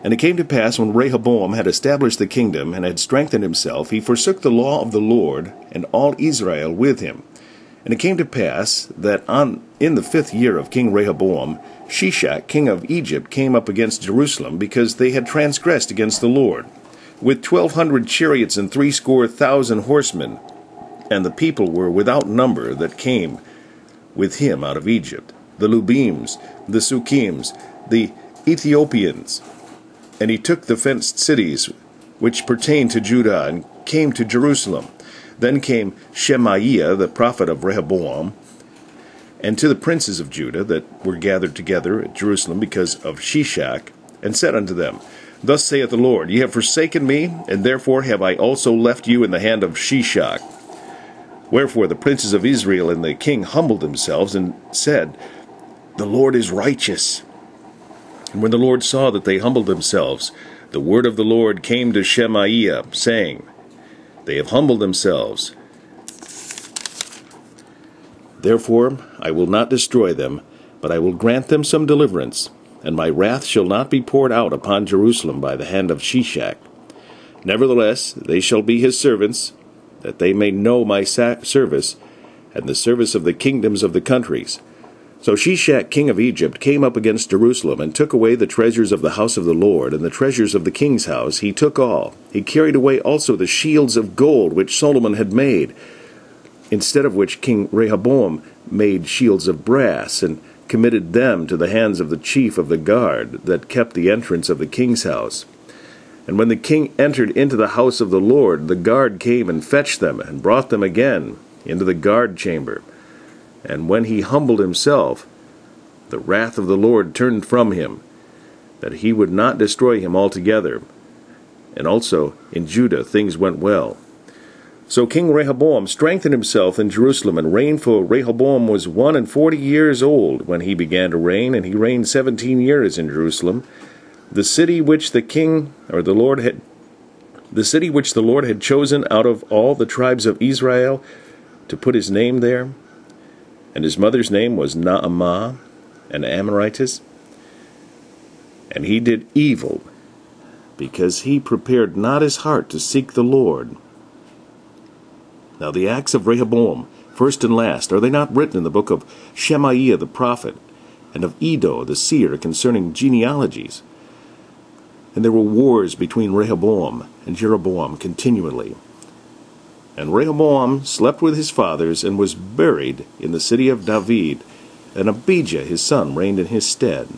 And it came to pass, when Rehoboam had established the kingdom, and had strengthened himself, he forsook the law of the Lord, and all Israel with him. And it came to pass, that in the 5th year of King Rehoboam, Shishak king of Egypt came up against Jerusalem, because they had transgressed against the Lord, with 1,200 chariots and threescore horsemen. And the people were without number that came with him out of Egypt, the Lubims, the Sukkiims, the Ethiopians. And he took the fenced cities which pertained to Judah, and came to Jerusalem. Then came Shemaiah, the prophet of Rehoboam, and to the princes of Judah that were gathered together at Jerusalem because of Shishak, and said unto them, Thus saith the Lord, Ye have forsaken me, and therefore have I also left you in the hand of Shishak. Wherefore the princes of Israel and the king humbled themselves, and said, The Lord is righteous. And when the Lord saw that they humbled themselves, the word of the Lord came to Shemaiah, saying, They have humbled themselves. Therefore I will not destroy them, but I will grant them some deliverance, and my wrath shall not be poured out upon Jerusalem by the hand of Shishak. Nevertheless they shall be his servants, that they may know my service, and the service of the kingdoms of the countries. So Shishak king of Egypt came up against Jerusalem, and took away the treasures of the house of the Lord, and the treasures of the king's house. He took all. He carried away also the shields of gold which Solomon had made, instead of which King Rehoboam made shields of brass, and committed them to the hands of the chief of the guard that kept the entrance of the king's house. And when the king entered into the house of the Lord, the guard came and fetched them, and brought them again into the guard chamber. And when he humbled himself, the wrath of the Lord turned from him, that he would not destroy him altogether. And also in Judah things went well. So King Rehoboam strengthened himself in Jerusalem, and reigned. For Rehoboam was 41 years old when he began to reign, and he reigned 17 years in Jerusalem, the city which the Lord had chosen out of all the tribes of Israel to put his name there. And his mother's name was Naamah, an Ammoritess. And he did evil, because he prepared not his heart to seek the Lord. Now the acts of Rehoboam, first and last, are they not written in the book of Shemaiah the prophet, and of Iddo the seer concerning genealogies? And there were wars between Rehoboam and Jeroboam continually. And Rehoboam slept with his fathers, and was buried in the city of David, and Abijah his son reigned in his stead.